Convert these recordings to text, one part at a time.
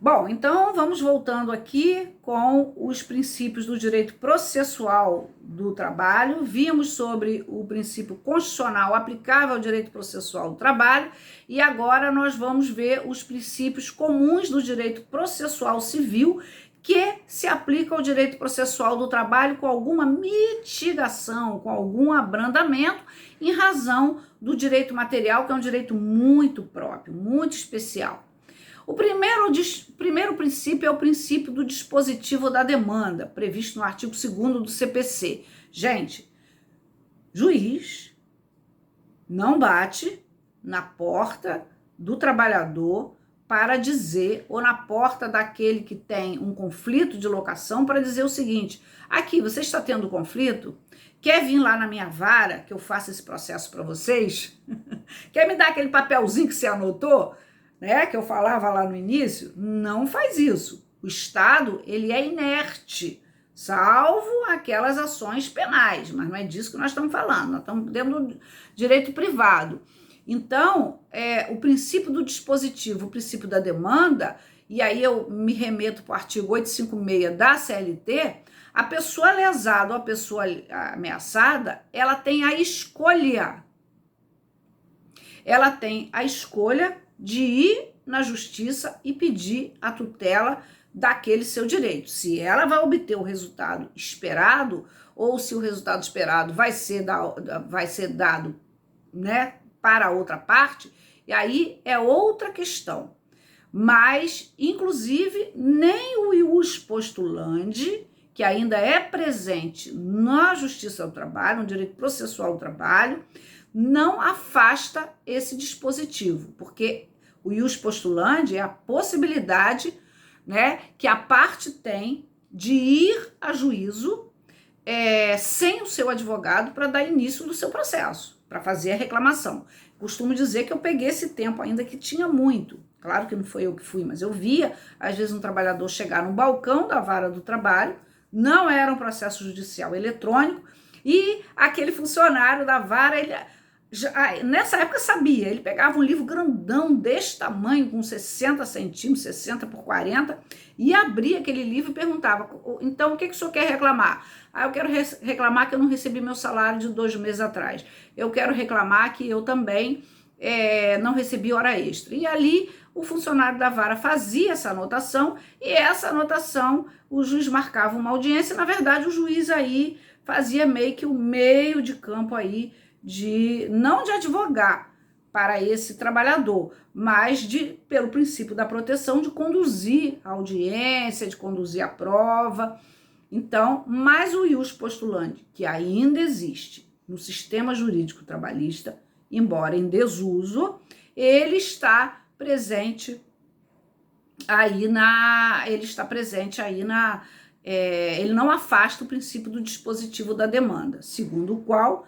Bom, então vamos voltando aqui com os princípios do direito processual do trabalho. Vimos sobre o princípio constitucional aplicável ao direito processual do trabalho e agora nós vamos ver os princípios comuns do direito processual civil que se aplicam ao direito processual do trabalho com alguma mitigação, com algum abrandamento em razão do direito material, que é um direito muito próprio, muito especial. O primeiro princípio é o princípio do dispositivo da demanda, previsto no artigo 2º do CPC. Gente, juiz não bate na porta do trabalhador para dizer, ou na porta daquele que tem um conflito de locação, para dizer o seguinte: aqui, você está tendo conflito? Quer vir lá na minha vara, que eu faça esse processo para vocês? Quer me dar aquele papelzinho que você anotou? Né, que eu falava lá no início? Não faz isso. O Estado, ele é inerte, salvo aquelas ações penais, mas não é disso que nós estamos falando, nós estamos dentro do direito privado. Então, o princípio do dispositivo, o princípio da demanda, e aí eu me remeto para o artigo 856 da CLT, a pessoa lesada ou a pessoa ameaçada, ela tem a escolha. Ela tem a escolha de ir na justiça e pedir a tutela daquele seu direito. Se ela vai obter o resultado esperado ou se o resultado esperado vai ser dado, né, para a outra parte, e aí é outra questão. Mas, inclusive, nem o ius postulandi, que ainda é presente na Justiça do Trabalho, no direito processual do trabalho, não afasta esse dispositivo, porque o ius postulandi é a possibilidade, né, que a parte tem de ir a juízo sem o seu advogado para dar início do seu processo, para fazer a reclamação. Costumo dizer que eu peguei esse tempo, ainda que tinha muito. Claro que não foi eu que fui, mas eu via, às vezes, um trabalhador chegar no balcão da vara do trabalho, não era um processo judicial eletrônico, e aquele funcionário da vara, ele... nessa época sabia, ele pegava um livro grandão deste tamanho, com 60 centímetros, 60 por 40, e abria aquele livro e perguntava: então o que o senhor quer reclamar? Eu quero reclamar que eu não recebi meu salário de 2 meses atrás, eu quero reclamar que eu também não recebi hora extra. E ali o funcionário da vara fazia essa anotação, e essa anotação o juiz marcava uma audiência. Na verdade, o juiz aí fazia meio que o meio de campo aí, não de advogar para esse trabalhador, mas pelo princípio da proteção, de conduzir a audiência, de conduzir a prova. Então, mas o ius postulandi, que ainda existe no sistema jurídico trabalhista, embora em desuso, ele está presente aí ele não afasta o princípio do dispositivo da demanda, segundo o qual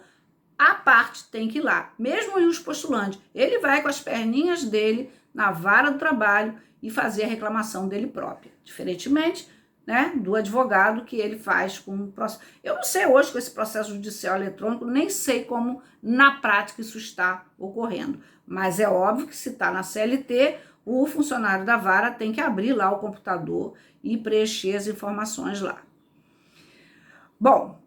a parte tem que ir lá, mesmo o ius postulandi, ele vai com as perninhas dele na vara do trabalho e fazer a reclamação dele própria, diferentemente, né, do advogado, que ele faz com o processo. Eu não sei hoje com esse processo judicial eletrônico, nem sei como na prática isso está ocorrendo, mas é óbvio que se está na CLT, o funcionário da vara tem que abrir lá o computador e preencher as informações lá. Bom,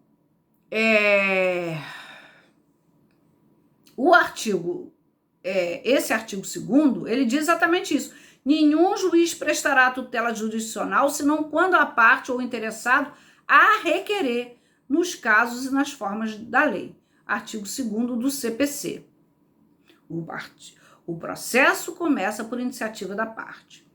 esse artigo 2º, ele diz exatamente isso: nenhum juiz prestará tutela jurisdicional senão quando a parte ou o interessado a requerer, nos casos e nas formas da lei. Artigo 2º do CPC. O processo começa por iniciativa da parte.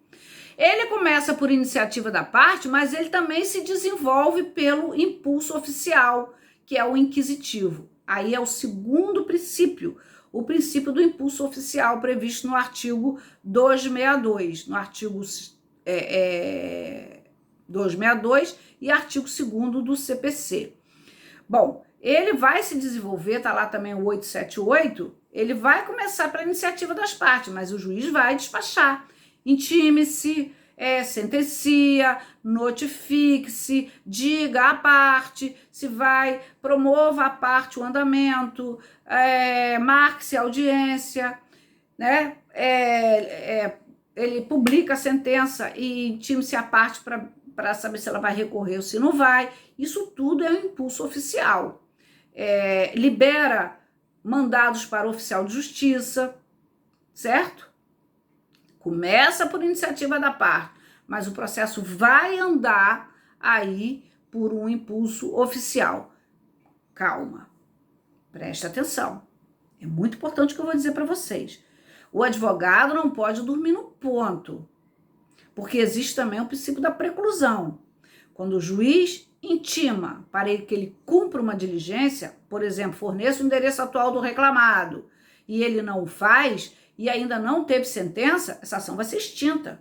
Ele começa por iniciativa da parte, mas ele também se desenvolve pelo impulso oficial, que é o inquisitivo. Aí é o segundo princípio, o princípio do impulso oficial previsto no artigo 262, no artigo 262 e artigo 2º do CPC. Bom, ele vai se desenvolver, está lá também o 878, ele vai começar pela iniciativa das partes, mas o juiz vai despachar. Intime-se, sentencia, notifique-se, diga à parte, se vai, promova a parte o andamento, marque-se a audiência, né? ele publica a sentença e intime-se a parte para saber se ela vai recorrer ou se não vai. Isso tudo é um impulso oficial. Libera mandados para o oficial de justiça, certo? Começa por iniciativa da parte, mas o processo vai andar aí por um impulso oficial. Calma, preste atenção. É muito importante o que eu vou dizer para vocês. O advogado não pode dormir no ponto, porque existe também o princípio da preclusão. Quando o juiz intima para que ele cumpra uma diligência, por exemplo, forneça o endereço atual do reclamado, e ele não o faz, e ainda não teve sentença, essa ação vai ser extinta.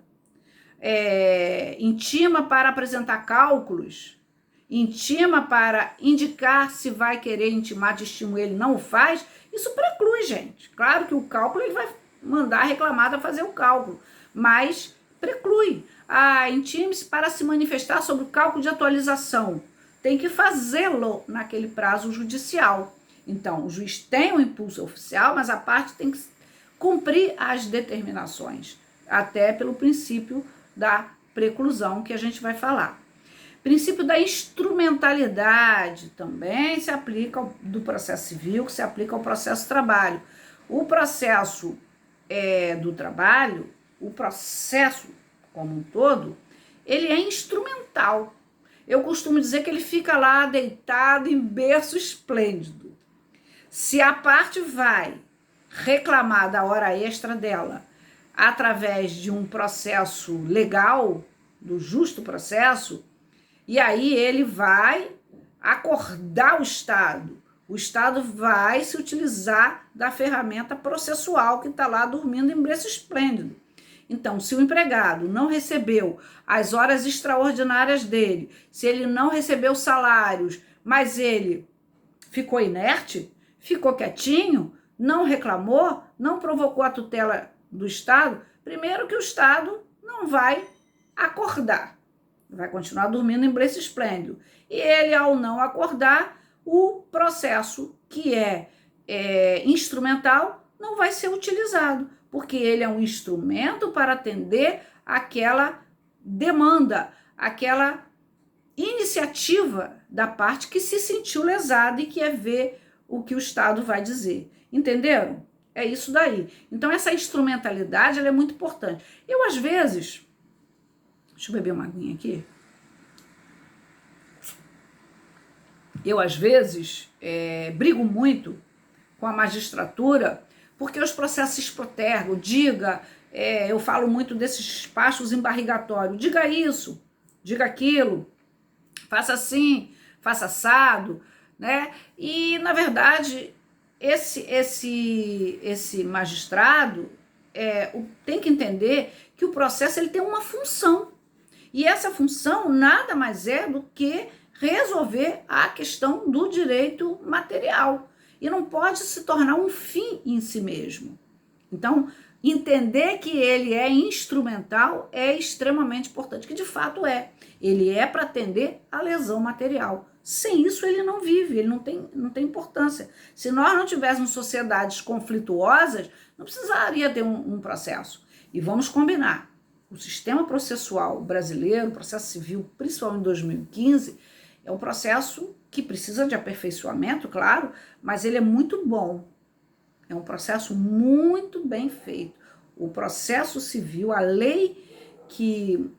Intima para apresentar cálculos, intima para indicar se vai querer intimar de estímulo, ele não o faz, isso preclui, gente. Claro que o cálculo ele vai mandar a reclamada fazer o cálculo, mas preclui. Intime-se para se manifestar sobre o cálculo de atualização. Tem que fazê-lo naquele prazo judicial. Então, o juiz tem um impulso oficial, mas a parte tem que cumprir as determinações, até pelo princípio da preclusão que a gente vai falar. Princípio da instrumentalidade também se aplica do processo civil, que se aplica ao processo de trabalho. O processo do trabalho, o processo como um todo, ele é instrumental. Eu costumo dizer que ele fica lá deitado em berço esplêndido. Se a parte vai reclamar da hora extra dela através de um processo legal, do justo processo, e aí ele vai acordar o Estado vai se utilizar da ferramenta processual que está lá dormindo em berço esplêndido. Então, se o empregado não recebeu as horas extraordinárias dele, se ele não recebeu salários, mas ele ficou inerte, ficou quietinho, não reclamou, não provocou a tutela do Estado, primeiro que o Estado não vai acordar, vai continuar dormindo em berço esplêndido. E ele, ao não acordar, o processo que é instrumental não vai ser utilizado, porque ele é um instrumento para atender aquela demanda, aquela iniciativa da parte que se sentiu lesada e quer ver o que o Estado vai dizer. Entenderam? É isso daí. Então, essa instrumentalidade ela é muito importante. Eu, às vezes... Deixa eu beber uma aguinha aqui. Eu, às vezes, brigo muito com a magistratura porque os processos se postergam. Eu falo muito desses despachos embarrigatórios. Diga isso, diga aquilo, faça assim, faça assado, né? E, na verdade, esse magistrado tem que entender que o processo ele tem uma função. E essa função nada mais é do que resolver a questão do direito material. E não pode se tornar um fim em si mesmo. Então, entender que ele é instrumental é extremamente importante, que de fato é. Ele é para atender a lesão material. Sem isso ele não vive, ele não tem importância. Se nós não tivéssemos sociedades conflituosas, não precisaria ter um processo. E vamos combinar, o sistema processual brasileiro, o processo civil, principalmente em 2015, é um processo que precisa de aperfeiçoamento, claro, mas ele é muito bom. É um processo muito bem feito. O processo civil, a lei que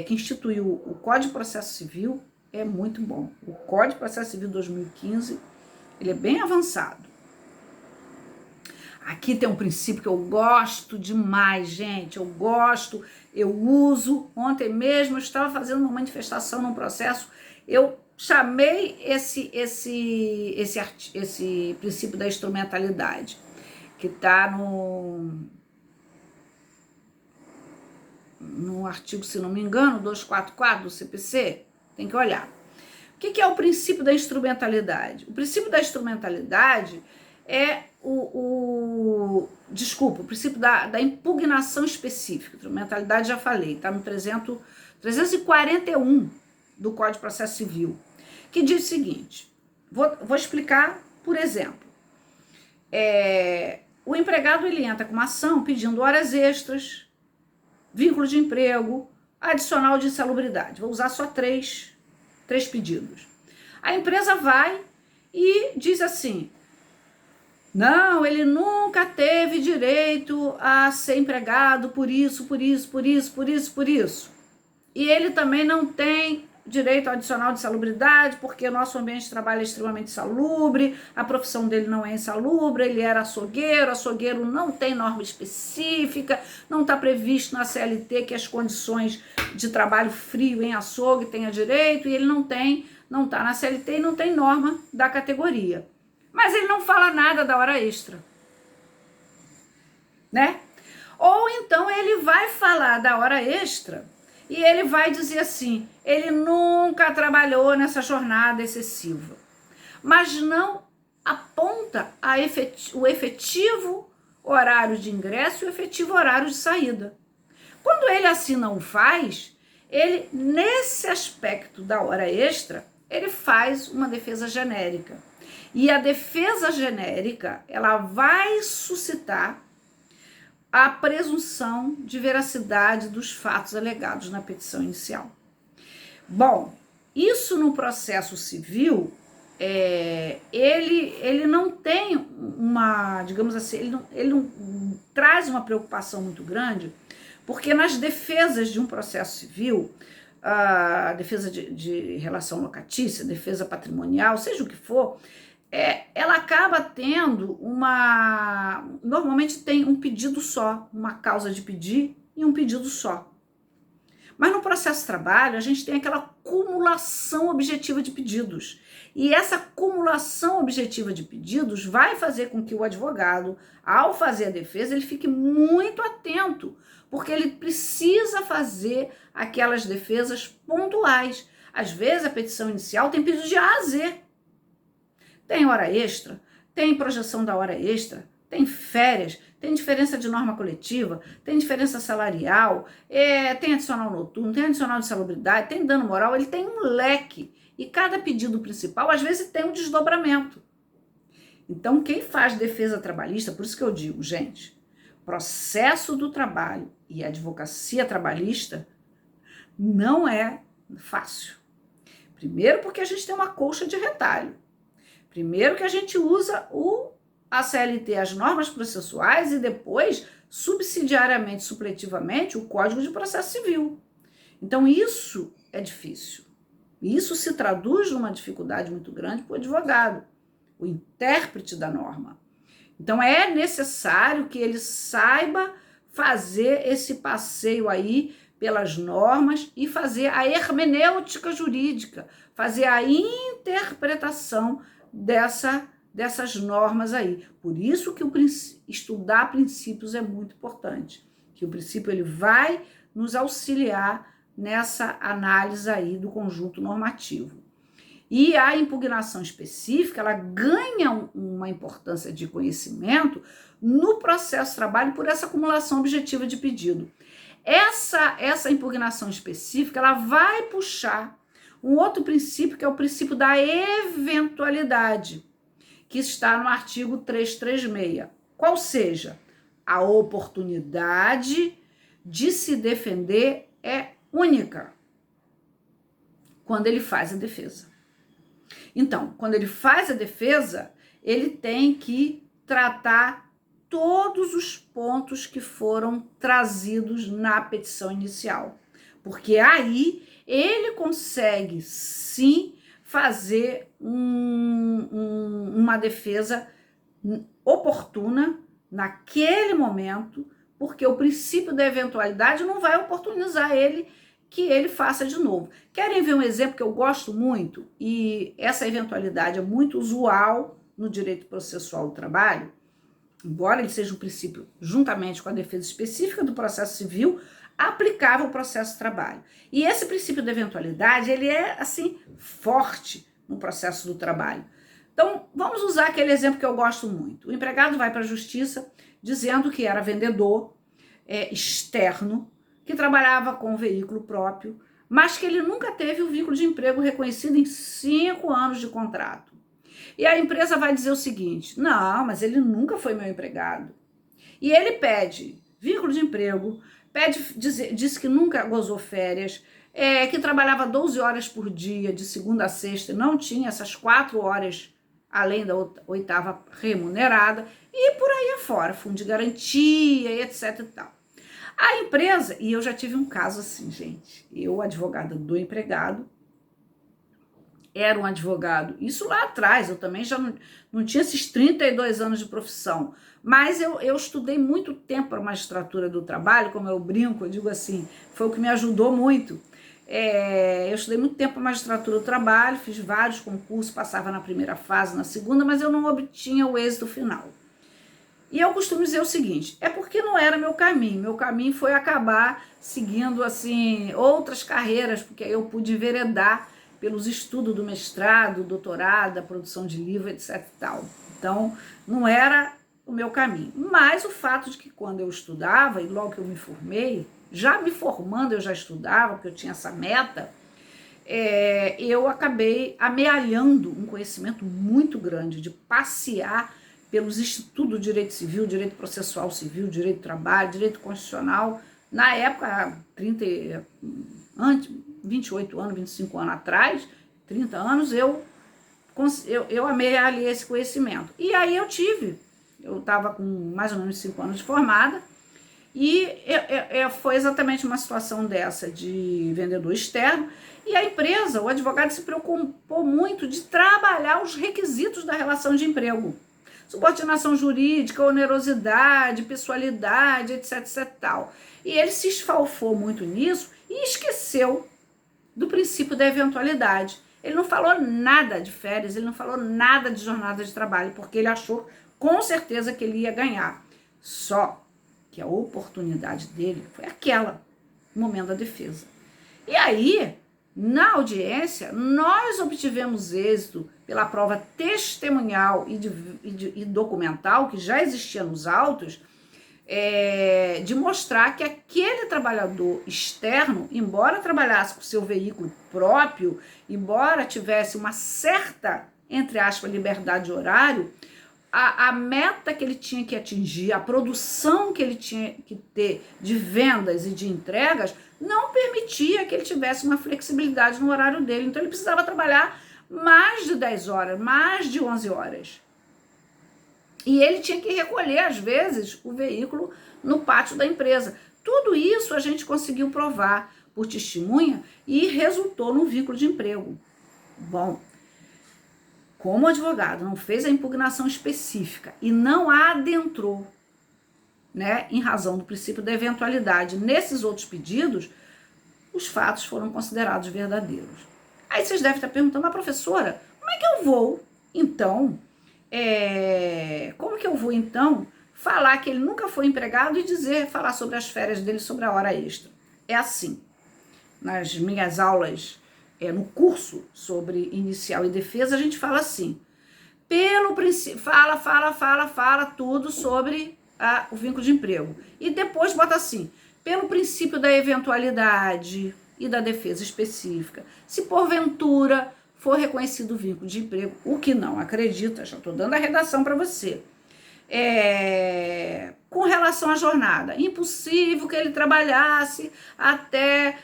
instituiu o Código de Processo Civil é muito bom. O Código de Processo Civil 2015, ele é bem avançado. Aqui tem um princípio que eu gosto demais, gente. Eu uso. Ontem mesmo eu estava fazendo uma manifestação num processo, eu chamei esse princípio da instrumentalidade, que está no artigo, se não me engano, 244 do CPC, tem que olhar. O que é o princípio da instrumentalidade? O princípio da instrumentalidade é o princípio da impugnação específica. Instrumentalidade já falei, está no 341 do Código de Processo Civil, que diz o seguinte, vou explicar por exemplo. O empregado ele entra com uma ação pedindo horas extras, vínculo de emprego, adicional de insalubridade. Vou usar só três pedidos. A empresa vai e diz assim: não, ele nunca teve direito a ser empregado por isso. E ele também não tem direito ao adicional de insalubridade, porque o nosso ambiente de trabalho é extremamente insalubre, a profissão dele não é insalubre, ele era açougueiro não tem norma específica, não está previsto na CLT que as condições de trabalho frio em açougue tenha direito, e ele não está na CLT e não tem norma da categoria. Mas ele não fala nada da hora extra, né? Ou então ele vai falar da hora extra e ele vai dizer assim: ele nunca trabalhou nessa jornada excessiva, mas não aponta o efetivo horário de ingresso e o efetivo horário de saída. Quando ele assim não faz, ele, nesse aspecto da hora extra, ele faz uma defesa genérica. E a defesa genérica, ela vai suscitar a presunção de veracidade dos fatos alegados na petição inicial. Bom, isso no processo civil, ele não tem uma, digamos assim, ele não traz uma preocupação muito grande, porque nas defesas de um processo civil, a defesa de relação locatícia, defesa patrimonial, seja o que for, ela acaba tendo normalmente tem um pedido só, uma causa de pedir e um pedido só. Mas no processo de trabalho, a gente tem aquela acumulação objetiva de pedidos. E essa acumulação objetiva de pedidos vai fazer com que o advogado, ao fazer a defesa, ele fique muito atento, porque ele precisa fazer aquelas defesas pontuais. Às vezes, a petição inicial tem pedido de A a Z. Tem hora extra, tem projeção da hora extra, tem férias, tem diferença de norma coletiva, tem diferença salarial, tem adicional noturno, tem adicional de salubridade, tem dano moral, ele tem um leque. E cada pedido principal, às vezes, tem um desdobramento. Então, quem faz defesa trabalhista, por isso que eu digo, gente, processo do trabalho e advocacia trabalhista não é fácil. Primeiro porque a gente tem uma colcha de retalho. Primeiro que a gente usa a CLT, as normas processuais, e depois, subsidiariamente, supletivamente, o Código de Processo Civil. Então, isso é difícil. Isso se traduz numa dificuldade muito grande para o advogado, o intérprete da norma. Então, é necessário que ele saiba fazer esse passeio aí pelas normas e fazer a hermenêutica jurídica, fazer a interpretação dessas normas aí. Por isso que estudar princípios é muito importante, que o princípio ele vai nos auxiliar nessa análise aí do conjunto normativo. E a impugnação específica, ela ganha uma importância de conhecimento no processo de trabalho por essa acumulação objetiva de pedido. Essa impugnação específica, ela vai puxar um outro princípio, que é o princípio da eventualidade, que está no artigo 336. Qual seja, a oportunidade de se defender é única quando ele faz a defesa. Então, quando ele faz a defesa, ele tem que tratar todos os pontos que foram trazidos na petição inicial, porque aí ele consegue, sim, fazer uma defesa oportuna naquele momento, porque o princípio da eventualidade não vai oportunizar ele que ele faça de novo. Querem ver um exemplo que eu gosto muito? E essa eventualidade é muito usual no direito processual do trabalho, embora ele seja um princípio, juntamente com a defesa específica do processo civil, aplicável ao processo de trabalho. E esse princípio da eventualidade, ele é, assim, forte no processo do trabalho. Então, vamos usar aquele exemplo que eu gosto muito. O empregado vai para a justiça dizendo que era vendedor externo, que trabalhava com um veículo próprio, mas que ele nunca teve o vínculo de emprego reconhecido em 5 anos de contrato. E a empresa vai dizer o seguinte: não, mas ele nunca foi meu empregado. E ele pede vínculo de emprego, Disse que nunca gozou férias, que trabalhava 12 horas por dia, de segunda a sexta, não tinha essas 4 horas além da oitava remunerada, e por aí afora, fundo de garantia e etc e tal. A empresa, e eu já tive um caso assim, gente, eu, advogada do empregado, era um advogado, isso lá atrás, eu também já não tinha esses 32 anos de profissão, mas eu estudei muito tempo para a magistratura do trabalho, como eu brinco, eu digo assim, foi o que me ajudou muito. Eu estudei muito tempo para a magistratura do trabalho, fiz vários concursos, passava na primeira fase, na segunda, mas eu não obtinha o êxito final. E eu costumo dizer o seguinte, é porque não era meu caminho foi acabar seguindo assim outras carreiras, porque aí eu pude enveredar pelos estudos do mestrado, doutorado, da produção de livro, etc e tal. Então, não era o meu caminho. Mas o fato de que quando eu estudava, e logo que eu me formei, já me formando eu já estudava, porque eu tinha essa meta, eu acabei amealhando um conhecimento muito grande, de passear pelos institutos de direito civil, direito processual civil, direito do trabalho, direito constitucional. Na época, 28 anos, 25 anos atrás, 30 anos, eu amealhei esse conhecimento. E aí eu estava com mais ou menos 5 anos de formada, e foi exatamente uma situação dessa de vendedor externo, e a empresa, o advogado se preocupou muito de trabalhar os requisitos da relação de emprego. Subordinação jurídica, onerosidade, pessoalidade, etc, etc, tal. E ele se esfalfou muito nisso e esqueceu do princípio da eventualidade. Ele não falou nada de férias, ele não falou nada de jornada de trabalho, porque ele achou com certeza que ele ia ganhar. Só que a oportunidade dele foi aquela, no momento da defesa. E aí, na audiência, nós obtivemos êxito pela prova testemunhal e documental, que já existia nos autos, de mostrar que aquele trabalhador externo, embora trabalhasse com seu veículo próprio, embora tivesse uma certa, entre aspas, liberdade de horário, a meta que ele tinha que atingir, a produção que ele tinha que ter de vendas e de entregas, não permitia que ele tivesse uma flexibilidade no horário dele. Então, ele precisava trabalhar mais de 10 horas, mais de 11 horas. E ele tinha que recolher, às vezes, o veículo no pátio da empresa. Tudo isso a gente conseguiu provar por testemunha e resultou num vínculo de emprego. Bom, como o advogado não fez a impugnação específica e não adentrou, né, em razão do princípio da eventualidade nesses outros pedidos, os fatos foram considerados verdadeiros. Aí vocês devem estar perguntando, mas professora, como é que eu vou, então, falar que ele nunca foi empregado e falar sobre as férias dele, sobre a hora extra? É assim, nas minhas aulas, no curso sobre inicial e defesa, a gente fala assim, pelo princípio, fala tudo sobre o vínculo de emprego. E depois bota assim, pelo princípio da eventualidade e da defesa específica, se porventura for reconhecido o vínculo de emprego, o que não acredita, já estou dando a redação para você, com relação à jornada, impossível que ele trabalhasse até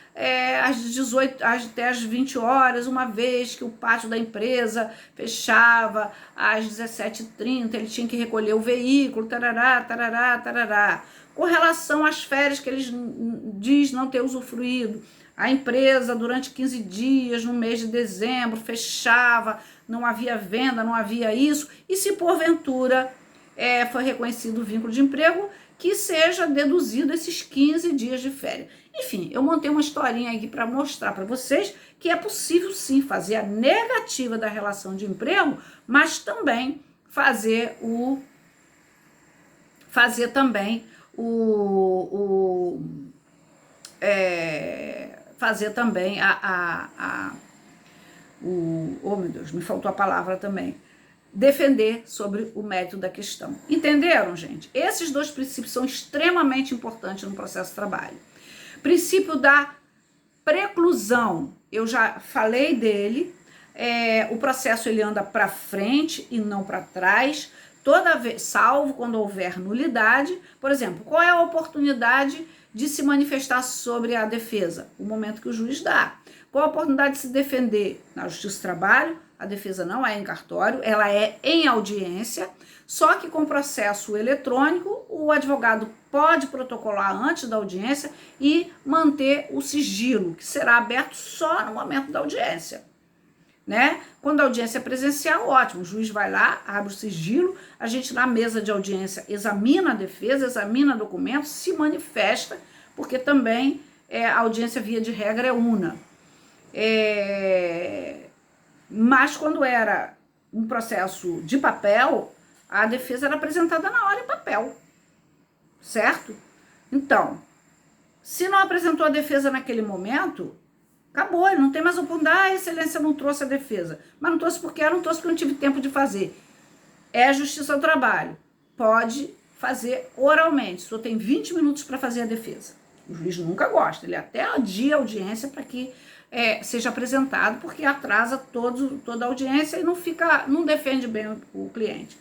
as 20 horas, uma vez que o pátio da empresa fechava às 17h30, ele tinha que recolher o veículo, tarará, tarará, tarará. Com relação às férias que ele diz não ter usufruído, a empresa durante 15 dias, no mês de dezembro, fechava, não havia venda, não havia isso, e se porventura foi reconhecido o vínculo de emprego, que seja deduzido esses 15 dias de férias. Enfim, eu montei uma historinha aqui para mostrar para vocês que é possível sim fazer a negativa da relação de emprego, mas também fazer também oh meu Deus, me faltou a palavra também, defender sobre o mérito da questão. Entenderam, gente? Esses dois princípios são extremamente importantes no processo de trabalho. Princípio da preclusão, eu já falei dele, o processo ele anda para frente e não para trás, toda vez, salvo quando houver nulidade. Por exemplo, qual é a oportunidade de se manifestar sobre a defesa? O momento que o juiz dá. Qual a oportunidade de se defender? Na Justiça do Trabalho, a defesa não é em cartório, ela é em audiência, só que com processo eletrônico, o advogado pode protocolar antes da audiência e manter o sigilo, que será aberto só no momento da audiência. Né? Quando a audiência é presencial, ótimo, o juiz vai lá, abre o sigilo, a gente na mesa de audiência examina a defesa, examina documentos, se manifesta, porque também a audiência via de regra é una. Mas quando era um processo de papel, a defesa era apresentada na hora em papel, certo? Então, se não apresentou a defesa naquele momento, acabou, ele não tem mais oportunidade. A excelência não trouxe a defesa. Mas não trouxe porque não trouxe porque não tive tempo de fazer. É a Justiça do Trabalho. Pode fazer oralmente. Só tem 20 minutos para fazer a defesa. O juiz nunca gosta. Ele até adia a audiência para que seja apresentado, porque atrasa toda a audiência e não defende bem o cliente.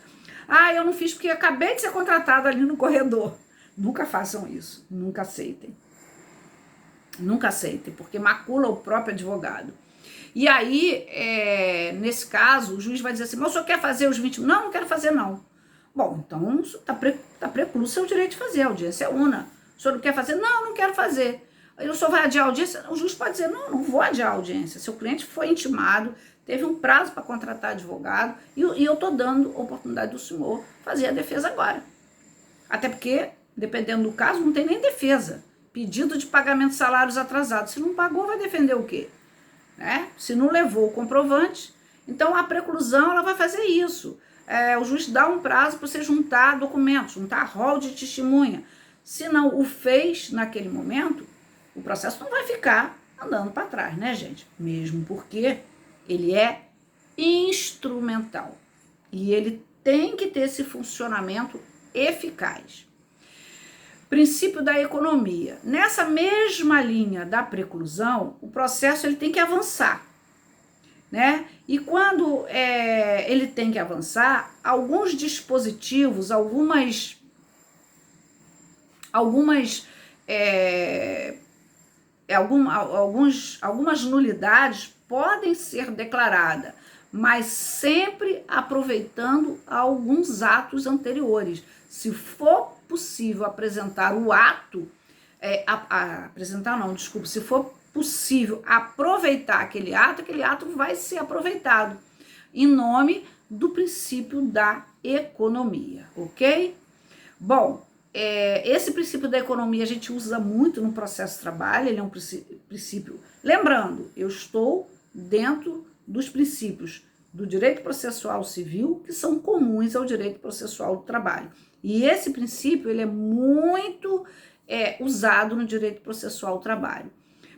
Ah, eu não fiz porque acabei de ser contratada ali no corredor. Nunca façam isso. Nunca aceitem. Nunca aceitem, porque macula o próprio advogado. E aí, nesse caso, o juiz vai dizer assim, mas o senhor quer fazer os 20 minutos? Não, não quero fazer não. Bom, então está precluso seu direito de fazer, a audiência é una. O senhor não quer fazer? Não, não quero fazer. Aí o senhor vai adiar a audiência? O juiz pode dizer, não, não vou adiar a audiência. Seu cliente foi intimado, teve um prazo para contratar advogado e eu estou dando a oportunidade do senhor fazer a defesa agora. Até porque, dependendo do caso, não tem nem defesa. Pedido de pagamento de salários atrasados. Se não pagou, vai defender o quê? Né? Se não levou o comprovante, então a preclusão ela vai fazer isso. O juiz dá um prazo para você juntar documentos, juntar rol de testemunha. Se não o fez naquele momento, o processo não vai ficar andando para trás, né, gente? Mesmo porque ele é instrumental e ele tem que ter esse funcionamento eficaz. Princípio da economia. Nessa mesma linha da preclusão, o processo ele tem que avançar, né? E quando ele tem que avançar, alguns dispositivos, algumas nulidades podem ser declaradas, mas sempre aproveitando alguns atos anteriores. Se for possível apresentar o ato, se for possível aproveitar aquele ato vai ser aproveitado em nome do princípio da economia, ok? Bom, esse princípio da economia a gente usa muito no processo de trabalho, ele é um princípio, lembrando, eu estou dentro dos princípios do direito processual civil que são comuns ao direito processual do trabalho. E esse princípio ele é muito usado no direito processual do trabalho.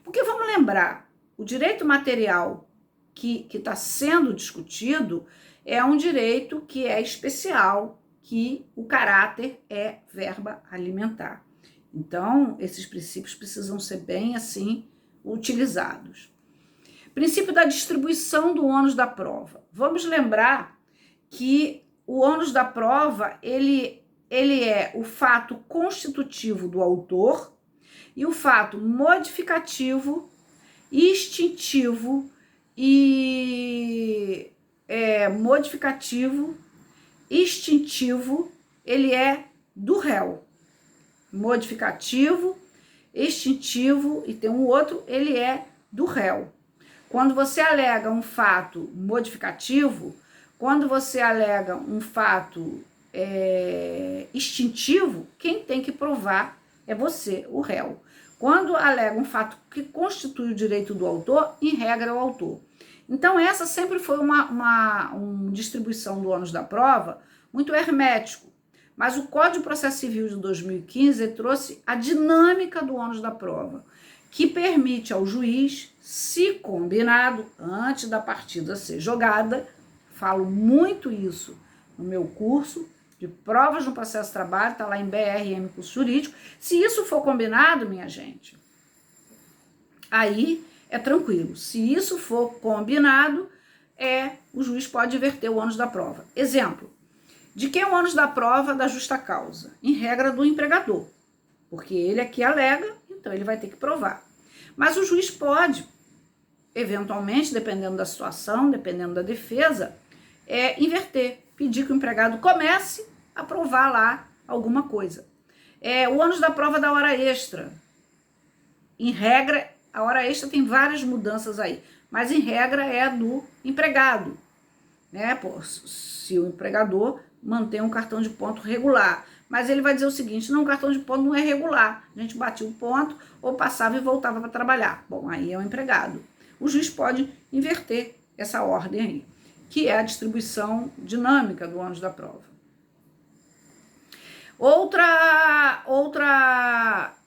Porque vamos lembrar, o direito material que está sendo discutido é um direito que é especial, que o caráter é verba alimentar. Então, esses princípios precisam ser bem assim utilizados. Princípio da distribuição do ônus da prova. Vamos lembrar que o ônus da prova, ele é o fato constitutivo do autor e o fato modificativo, extintivo e extintivo, ele é do réu. Modificativo, extintivo e tem um outro, ele é do réu. Quando você alega um fato modificativo, quando você alega um fato extintivo, quem tem que provar é você, o réu. Quando alega um fato que constitui o direito do autor, em regra é o autor. Então essa sempre foi uma distribuição do ônus da prova muito hermético, mas o Código de Processo Civil de 2015 trouxe a dinâmica do ônus da prova, que permite ao juiz, se combinado, antes da partida ser jogada, falo muito isso no meu curso de provas no processo de trabalho, está lá em BRM Curso Jurídico, se isso for combinado, minha gente, aí é tranquilo. Se isso for combinado, o juiz pode inverter o ônus da prova. Exemplo, de quem é o ônus da prova da justa causa? Em regra, do empregador. porque ele aqui alega, então ele vai ter que provar. Mas o juiz pode, eventualmente, dependendo da situação, dependendo da defesa, inverter, pedir que o empregado comece a provar lá alguma coisa. O ônus da prova da hora extra. Em regra, a hora extra tem várias mudanças aí, mas em regra é do empregado, né? Se o empregador mantém um cartão de ponto regular, mas ele vai dizer o seguinte: não, o cartão de ponto não é regular, a gente batia um ponto ou passava e voltava para trabalhar. Bom, aí é o empregado. O juiz pode inverter essa ordem aí, que é a distribuição dinâmica do ônus da prova.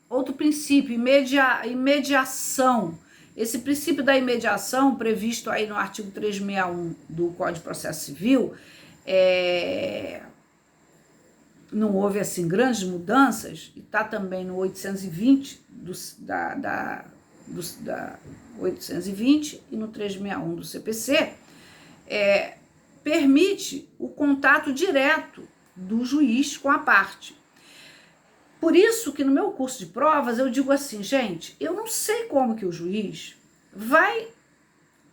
Outro princípio, imediação. Esse princípio da imediação, previsto aí no artigo 361 do Código de Processo Civil, não houve assim grandes mudanças, e está também no 820 820 e no 361 do CPC, permite o contato direto do juiz com a parte. Por isso que no meu curso de provas eu digo assim, gente, eu não sei como que o juiz vai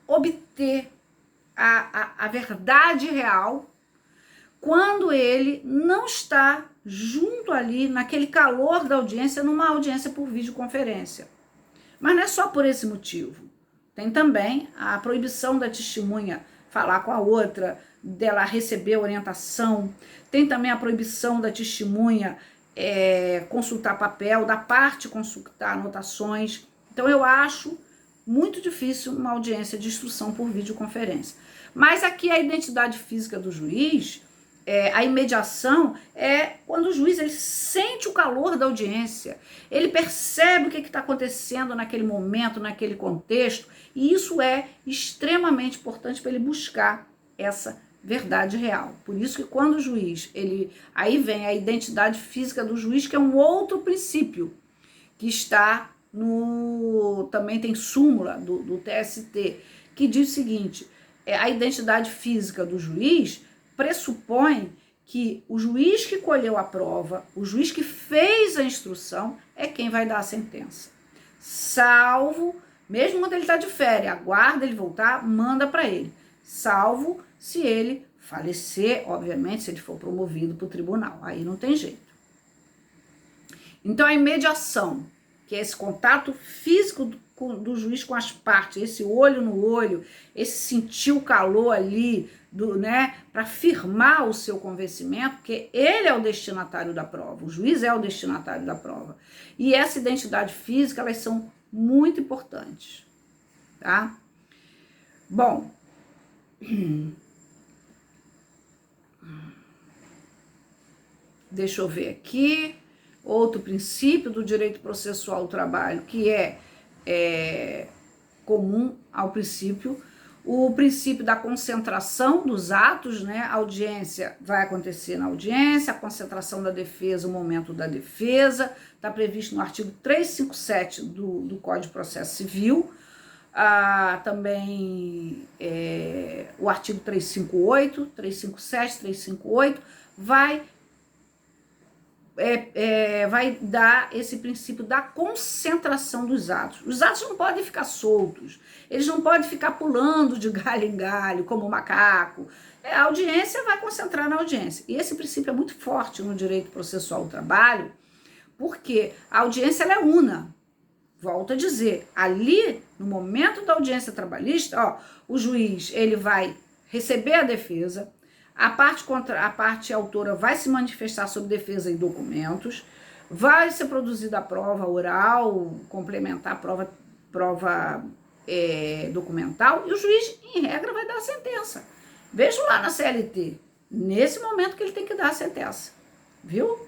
obter a verdade real quando ele não está junto ali, naquele calor da audiência, numa audiência por videoconferência. Mas não é só por esse motivo. Tem também a proibição da testemunha falar com a outra, dela receber orientação. Tem também a proibição da testemunha consultar papel, da parte consultar anotações. Então eu acho muito difícil uma audiência de instrução por videoconferência. Mas aqui a identidade física do juiz, a imediação é quando o juiz ele sente o calor da audiência, ele percebe o que está acontecendo naquele momento, naquele contexto, e isso é extremamente importante para ele buscar essa verdade real. Por isso que quando o juiz, aí vem a identidade física do juiz, que é um outro princípio, que está também tem súmula do TST, que diz o seguinte: a identidade física do juiz pressupõe que o juiz que colheu a prova, o juiz que fez a instrução, é quem vai dar a sentença. Salvo, mesmo quando ele está de férias, aguarda ele voltar, manda para ele. Salvo se ele falecer, obviamente, se ele for promovido para o tribunal. Aí não tem jeito. Então, a imediação, que é esse contato físico do juiz com as partes, esse olho no olho, esse sentir o calor ali, para firmar o seu convencimento, porque ele é o destinatário da prova, o juiz é o destinatário da prova. E essa identidade física, elas são muito importantes, tá? Bom, deixa eu ver aqui. Outro princípio do direito processual do trabalho, que é comum ao princípio, o princípio da concentração dos atos, né? A audiência vai acontecer na audiência, a concentração da defesa, o momento da defesa, está previsto no artigo 357 do Código de Processo Civil, também o artigo 358, 357, 358, vai dar esse princípio da concentração dos atos. Os atos não podem ficar soltos, eles não podem ficar pulando de galho em galho, como macaco. A audiência vai concentrar na audiência. E esse princípio é muito forte no direito processual do trabalho, porque a audiência ela é una. Volto a dizer, ali, no momento da audiência trabalhista, o juiz ele vai receber a defesa, a parte autora vai se manifestar sobre defesa e documentos, vai ser produzida a prova oral, complementar a prova documental, e o juiz, em regra, vai dar a sentença. Vejo lá na CLT, nesse momento que ele tem que dar a sentença, viu?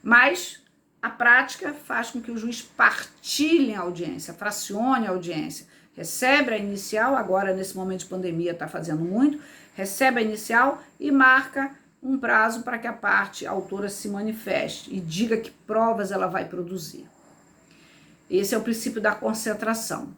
Mas a prática faz com que o juiz partilhe a audiência, fracione a audiência, recebe a inicial, agora nesse momento de pandemia está fazendo muito, recebe a inicial e marca um prazo para que a parte autora se manifeste e diga que provas ela vai produzir. Esse é o princípio da concentração.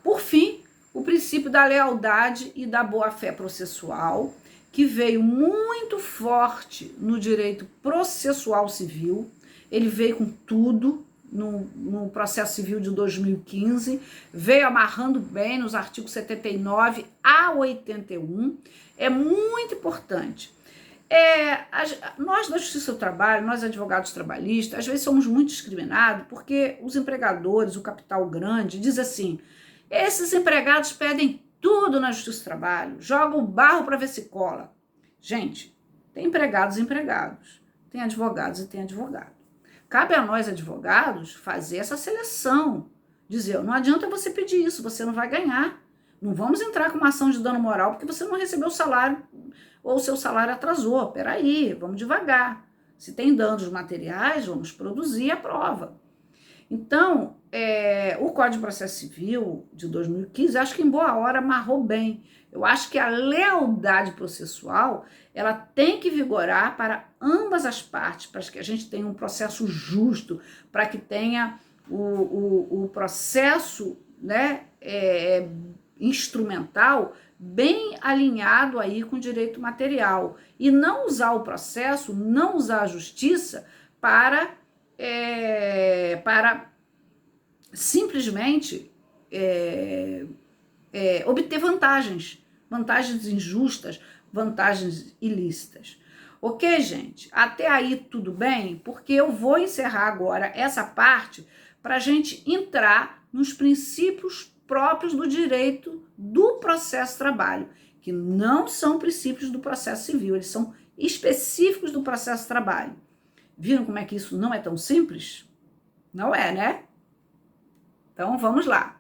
Por fim, o princípio da lealdade e da boa-fé processual, que veio muito forte no direito processual civil. Ele veio com tudo, no processo civil de 2015, veio amarrando bem nos artigos 79 a 81, é muito importante. Nós da Justiça do Trabalho, nós advogados trabalhistas, às vezes somos muito discriminados porque os empregadores, o capital grande, diz assim, esses empregados pedem tudo na Justiça do Trabalho, jogam o barro para ver se cola. Gente, tem empregados e empregados, tem advogados e tem advogado. Cabe a nós, advogados, fazer essa seleção. Dizer, não adianta você pedir isso, você não vai ganhar. Não vamos entrar com uma ação de dano moral porque você não recebeu o salário ou o seu salário atrasou. Peraí, vamos devagar. Se tem danos materiais, vamos produzir a prova. Então, o Código de Processo Civil de 2015, acho que em boa hora amarrou bem. Eu acho que a lealdade processual, ela tem que vigorar para ambas as partes, para que a gente tenha um processo justo, para que tenha o processo, né, instrumental bem alinhado aí com o direito material. E não usar o processo, não usar a justiça para simplesmente obter vantagens injustas, vantagens ilícitas. Ok, gente? Até aí tudo bem? Porque eu vou encerrar agora essa parte para a gente entrar nos princípios próprios do direito do processo trabalho, que não são princípios do processo civil, eles são específicos do processo trabalho. Viram como é que isso não é tão simples? Não é, né? Então, vamos lá.